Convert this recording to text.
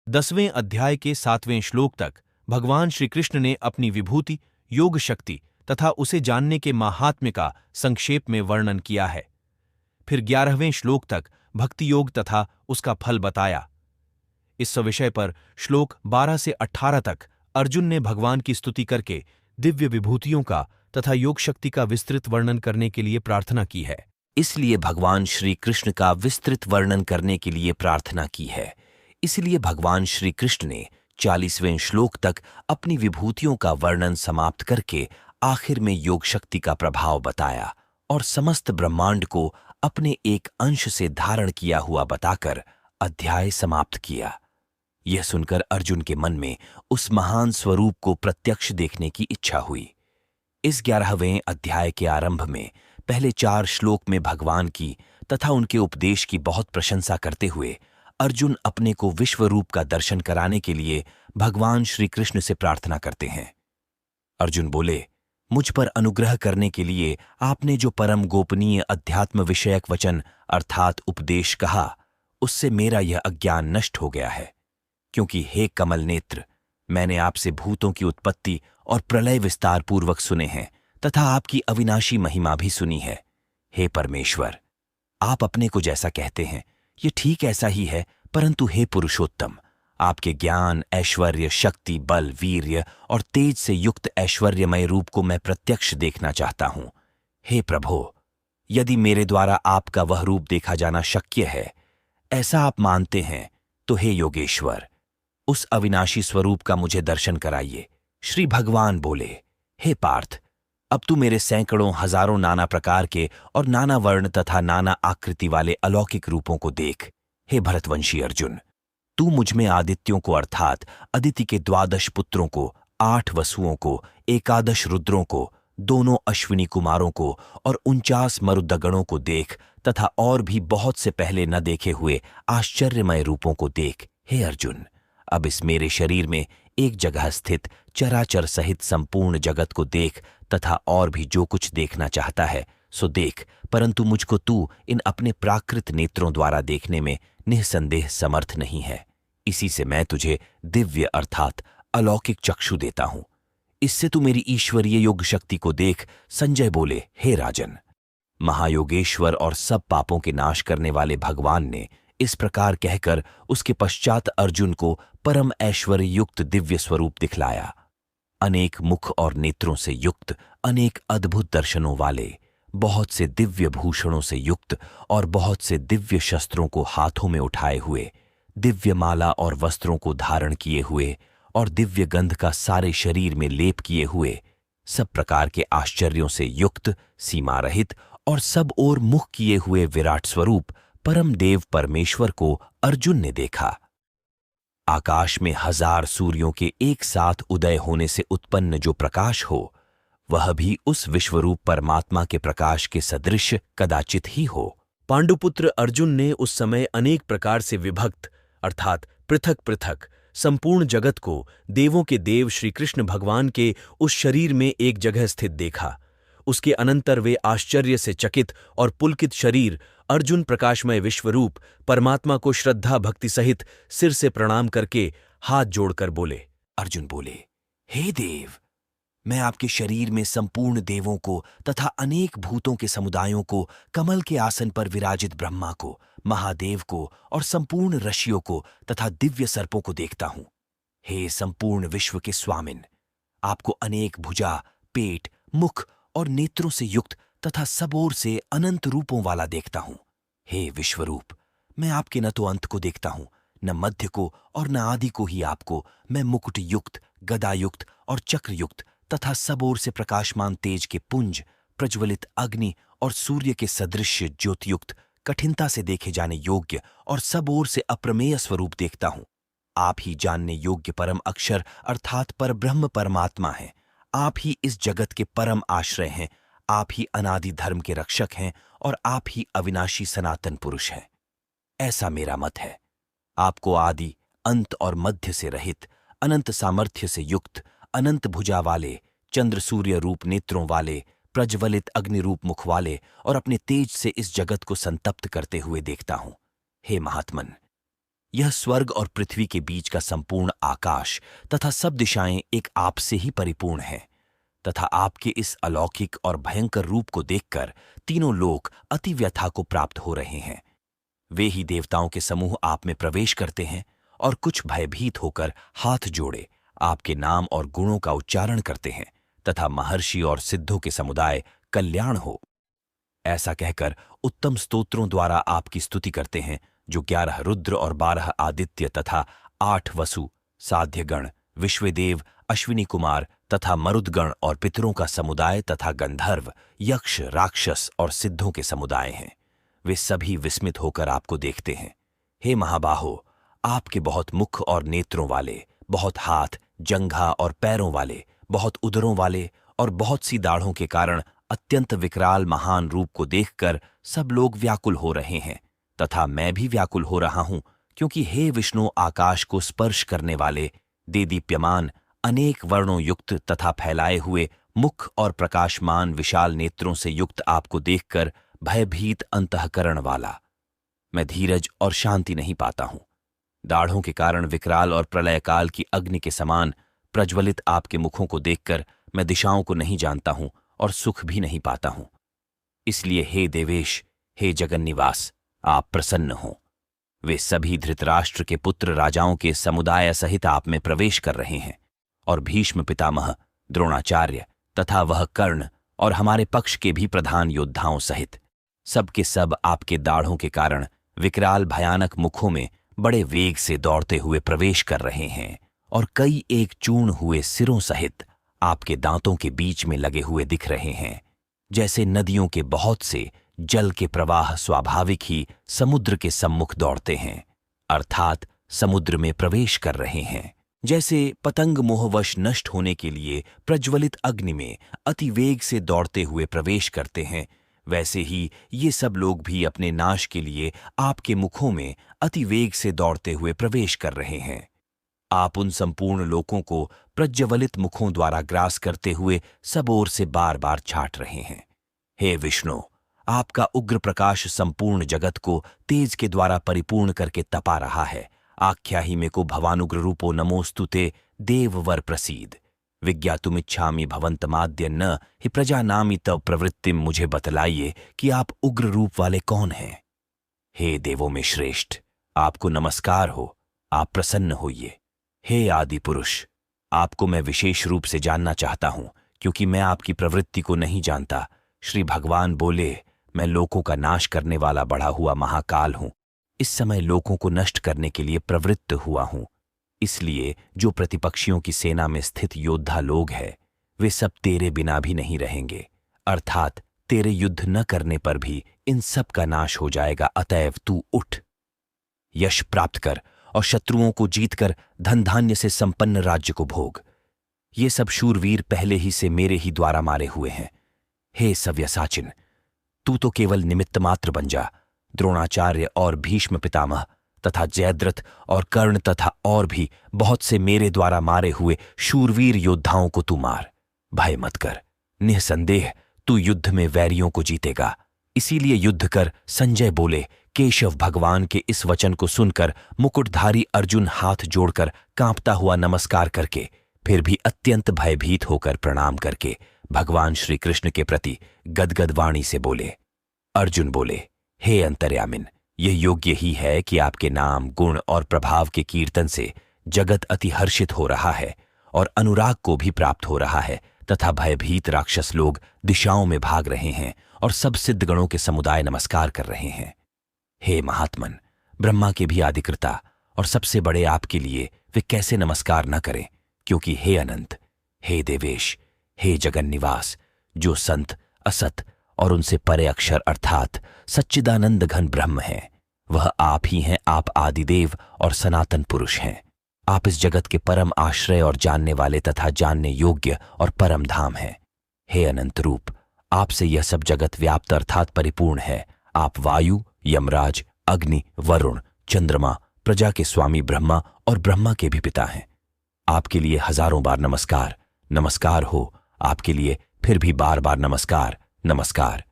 10वें अध्याय के 7वें श्लोक तक भगवान श्री कृष्ण ने अपनी विभूति, योग शक्ति तथा उसे जानने के माहात्म्य का संक्षेप में वर्णन किया है। फिर 11वें श्लोक तक भक्ति योग तथा उसका फल बताया। इस विषय पर श्लोक 12 से 18 तक अर्जुन ने भगवान की स्तुति करके दिव्य विभूतियों का तथा योग शक्ति का विस्तृत वर्णन करने के लिए प्रार्थना की है। इसलिए भगवान श्री कृष्ण का विस्तृत वर्णन करने के लिए प्रार्थना की है। इसलिए भगवान श्री कृष्ण ने 40वें श्लोक तक अपनी विभूतियों का वर्णन समाप्त करके आखिर में योग शक्ति का प्रभाव बताया और समस्त ब्रह्मांड को अपने एक अंश से धारण किया हुआ बताकर अध्याय समाप्त किया। यह सुनकर अर्जुन के मन में उस महान स्वरूप को प्रत्यक्ष देखने की इच्छा हुई। इस 11वें अध्याय के आरंभ में पहले 4 श्लोक में भगवान की तथा उनके उपदेश की बहुत प्रशंसा करते हुए अर्जुन अपने को विश्व रूप का दर्शन कराने के लिए भगवान श्री कृष्ण से प्रार्थना करते हैं। अर्जुन बोले, मुझ पर अनुग्रह करने के लिए आपने जो परम गोपनीय अध्यात्म विषयक वचन अर्थात उपदेश कहा, उससे मेरा यह अज्ञान नष्ट हो गया है। क्योंकि हे कमल नेत्र, मैंने आपसे भूतों की उत्पत्ति और प्रलय विस्तार पूर्वक सुने हैं तथा आपकी अविनाशी महिमा भी सुनी है। हे परमेश्वर, आप अपने को जैसा कहते हैं ये ठीक ऐसा ही है, परंतु हे पुरुषोत्तम, आपके ज्ञान, ऐश्वर्य, शक्ति, बल, वीर्य और तेज से युक्त ऐश्वर्यमय रूप को मैं प्रत्यक्ष देखना चाहता हूं। हे प्रभो, यदि मेरे द्वारा आपका वह रूप देखा जाना शक्य है, ऐसा आप मानते हैं, तो हे योगेश्वर, उस अविनाशी स्वरूप का मुझे दर्शन कराइए। श्री भगवान बोले, हे पार्थ, अब तू मेरे सैकड़ों हजारों नाना प्रकार के और नाना वर्ण तथा नाना आकृति वाले अलौकिक रूपों को देख। हे भरतवंशी अर्जुन, तू मुझमें आदित्यों को अर्थात अदिति के 12 पुत्रों को, 8 वसुओं को, 11 रुद्रों को, दोनों अश्विनी कुमारों को और 49 मरुदगणों को देख तथा और भी बहुत से पहले न देखे हुए आश्चर्यमय रूपों को देख। हे अर्जुन, अब इस मेरे शरीर में एक जगह स्थित चराचर सहित संपूर्ण जगत को देख तथा और भी जो कुछ देखना चाहता है सो देख, परंतु मुझको तू इन अपने प्राकृत नेत्रों द्वारा देखने में निःसंदेह समर्थ नहीं है। इसी से मैं तुझे दिव्य अर्थात अलौकिक चक्षु देता हूं। इससे तू मेरी ईश्वरीय योग शक्ति को देख। संजय बोले, हे राजन, महायोगेश्वर और सब पापों के नाश करने वाले भगवान ने इस प्रकार कहकर उसके पश्चात अर्जुन को परम ऐश्वर्य युक्त दिव्य स्वरूप दिखलाया। अनेक मुख और नेत्रों से युक्त, अनेक अद्भुत दर्शनों वाले, बहुत से दिव्य भूषणों से युक्त और बहुत से दिव्य शस्त्रों को हाथों में उठाए हुए, दिव्य माला और वस्त्रों को धारण किए हुए और दिव्य गंध का सारे शरीर में लेप किए हुए, सब प्रकार के आश्चर्यों से युक्त, सीमा रहित और सब ओर मुख किए हुए विराट स्वरूप परम देव परमेश्वर को अर्जुन ने देखा। आकाश में 1000 सूर्यों के एक साथ उदय होने से उत्पन्न जो प्रकाश हो, वह भी उस विश्वरूप परमात्मा के प्रकाश के सदृश कदाचित ही हो। पांडुपुत्र अर्जुन ने उस समय अनेक प्रकार से विभक्त अर्थात पृथक पृथक संपूर्ण जगत को देवों के देव श्री कृष्ण भगवान के उस शरीर में एक जगह स्थित देखा। उसके अनंतर वे आश्चर्य से चकित और पुलकित शरीर अर्जुन प्रकाशमय विश्वरूप परमात्मा को श्रद्धा भक्ति सहित सिर से प्रणाम करके हाथ जोड़कर बोले। अर्जुन बोले, हे देव, मैं आपके शरीर में संपूर्ण देवों को तथा अनेक भूतों के समुदायों को, कमल के आसन पर विराजित ब्रह्मा को, महादेव को और संपूर्ण ऋषियों को तथा दिव्य सर्पों को देखता हूं। हे संपूर्ण विश्व के स्वामिन, आपको अनेक भुजा, पेट, मुख और नेत्रों से युक्त तथा सब ओर से अनंत रूपों वाला देखता हूं। हे विश्वरूप, मैं आपके न तो अंत को देखता हूं, न मध्य को और न आदि को ही आपको मैं मुकुट युक्त, गदा युक्त और चक्र युक्त तथा सब ओर से प्रकाशमान तेज के पुंज, प्रज्वलित अग्नि और सूर्य के सदृश ज्योतियुक्त, कठिनता से देखे जाने योग्य और सब ओर से अप्रमेय स्वरूप देखता हूं। आप ही जानने योग्य परम अक्षर अर्थात परब्रह्म परमात्मा हैं। आप ही इस जगत के परम आश्रय हैं। आप ही अनादि धर्म के रक्षक हैं और आप ही अविनाशी सनातन पुरुष हैं। ऐसा मेरा मत है। आपको आदि, अंत और मध्य से रहित, अनंत सामर्थ्य से युक्त, अनंत भुजा वाले, चंद्र सूर्य रूप नेत्रों वाले, प्रज्वलित अग्नि रूप मुख वाले और अपने तेज से इस जगत को संतप्त करते हुए देखता हूं। हे महात्मन, यह स्वर्ग और पृथ्वी के बीच का संपूर्ण आकाश तथा सब दिशाएं एक आप से ही परिपूर्ण हैं, तथा आपके इस अलौकिक और भयंकर रूप को देखकर तीनों लोक अति व्यथा को प्राप्त हो रहे हैं। वे ही देवताओं के समूह आप में प्रवेश करते हैं और कुछ भयभीत होकर हाथ जोड़े आपके नाम और गुणों का उच्चारण करते हैं, तथा महर्षि और सिद्धों के समुदाय कल्याण हो ऐसा कहकर उत्तम स्तोत्रों द्वारा आपकी स्तुति करते हैं, जो 11 रुद्र और 12 आदित्य तथा 8 वसु, साध्यगण, विश्वदेव, अश्विनी कुमार तथा मरुदगण और पितरों का समुदाय तथा गंधर्व, यक्ष, राक्षस और सिद्धों के समुदाय हैं। वे सभी विस्मित होकर आपको देखते हैं। हे महाबाहो, आपके बहुत मुख और नेत्रों वाले, बहुत हाथ, जंघा और पैरों वाले, बहुत उदरों वाले और बहुत सी दाढ़ों के कारण अत्यंत विकराल महान रूप को देखकर सब लोग व्याकुल हो रहे हैं, तथा मैं भी व्याकुल हो रहा हूं, क्योंकि हे विष्णु, आकाश को स्पर्श करने वाले, देदीप्यमान, अनेक वर्णों युक्त तथा फैलाए हुए मुख और प्रकाशमान विशाल नेत्रों से युक्त आपको देखकर भयभीत अंतःकरण वाला मैं धीरज और शांति नहीं पाता हूं। दाढ़ों के कारण विकराल और प्रलयकाल की अग्नि के समान प्रज्वलित आपके मुखों को देखकर मैं दिशाओं को नहीं जानता हूं और सुख भी नहीं पाता हूं। इसलिए हे देवेश, हे जगन्निवास, आप प्रसन्न हों। वे सभी धृतराष्ट्र के पुत्र राजाओं के समुदाय सहित आप में प्रवेश कर रहे हैं, और भीष्म पितामह, द्रोणाचार्य तथा वह कर्ण और हमारे पक्ष के भी प्रधान योद्धाओं सहित सबके सब आपके दाढ़ों के कारण विकराल भयानक मुखों में बड़े वेग से दौड़ते हुए प्रवेश कर रहे हैं, और कई एक चूर्ण हुए सिरों सहित आपके दांतों के बीच में लगे हुए दिख रहे हैं, जैसे नदियों के बहुत से जल के प्रवाह स्वाभाविक ही समुद्र के सम्मुख दौड़ते हैं, अर्थात समुद्र में प्रवेश कर रहे हैं। जैसे पतंग मोहवश नष्ट होने के लिए प्रज्वलित अग्नि में अति वेग से दौड़ते हुए प्रवेश करते हैं, वैसे ही ये सब लोग भी अपने नाश के लिए आपके मुखों में अति वेग से दौड़ते हुए प्रवेश कर रहे हैं। आप उन संपूर्ण लोकों को प्रज्वलित मुखों द्वारा ग्रास करते हुए सब ओर से बार बार छाट रहे हैं। हे विष्णु, आपका उग्र प्रकाश संपूर्ण जगत को तेज के द्वारा परिपूर्ण करके तपा रहा है। आख्याहि में को भवानुग्र रूपो नमोस्तुते देववर प्रसीद। विज्ञातुमिच्छामि भवन्तमाद्य न हि प्रजानामि तव प्रवृत्तिम। मुझे बतलाइए कि आप उग्र रूप वाले कौन हैं। हे देवों में श्रेष्ठ, आपको नमस्कार हो, आप प्रसन्न होइए। हे आदि पुरुष, आपको मैं विशेष रूप से जानना चाहता हूं, क्योंकि मैं आपकी प्रवृत्ति को नहीं जानता। श्री भगवान बोले, मैं लोकों का नाश करने वाला बढ़ा हुआ महाकाल हूं। इस समय लोकों को नष्ट करने के लिए प्रवृत्त हुआ हूं। इसलिए जो प्रतिपक्षियों की सेना में स्थित योद्धा लोग हैं, वे सब तेरे बिना भी नहीं रहेंगे, अर्थात तेरे युद्ध न करने पर भी इन सब का नाश हो जाएगा। अतएव तू उठ, यश प्राप्त कर और शत्रुओं को जीतकर धन धान्य से संपन्न राज्य को भोग। ये सब शूरवीर पहले ही से मेरे ही द्वारा मारे हुए हैं। हे सव्यसाचिन, तू तो केवल निमित्त मात्र बन जा। द्रोणाचार्य और भीष्म पितामह तथा जयद्रथ और कर्ण तथा और भी बहुत से मेरे द्वारा मारे हुए शूरवीर योद्धाओं को तू मार। भय मत कर, निःसंदेह तू युद्ध में वैरियों को जीतेगा। इसीलिए युद्ध कर। संजय बोले। केशव भगवान के इस वचन को सुनकर मुकुटधारी अर्जुन हाथ जोड़कर कांपता हुआ नमस्कार करके, फिर भी अत्यंत भयभीत होकर प्रणाम करके भगवान श्री कृष्ण के प्रति गदगद वाणी से बोले। अर्जुन बोले, हे अंतर्यामिन, यह योग्य ही है कि आपके नाम, गुण और प्रभाव के कीर्तन से जगत अति हर्षित हो रहा है और अनुराग को भी प्राप्त हो रहा है, तथा भयभीत राक्षस लोग दिशाओं में भाग रहे हैं और सब सिद्धगणों के समुदाय नमस्कार कर रहे हैं। हे महात्मन, ब्रह्मा के भी आदिकृता और सबसे बड़े आपके लिए वे कैसे नमस्कार न करें, क्योंकि हे अनंत, हे देवेश, हे जगन्निवास, जो संत, असत और उनसे परे अक्षर अर्थात सच्चिदानंद घन ब्रह्म है, वह आप ही हैं। आप आदिदेव और सनातन पुरुष हैं। आप इस जगत के परम आश्रय और जानने वाले तथा जानने योग्य और परम धाम हैं। हे अनंत रूप, आपसे यह सब जगत व्याप्त अर्थात परिपूर्ण है। आप वायु, यमराज, अग्नि, वरुण, चंद्रमा, प्रजा के स्वामी ब्रह्मा और ब्रह्मा के भी पिता हैं। आपके लिए हजारों बार नमस्कार, नमस्कार हो। आपके लिए फिर भी बार बार नमस्कार, नमस्कार।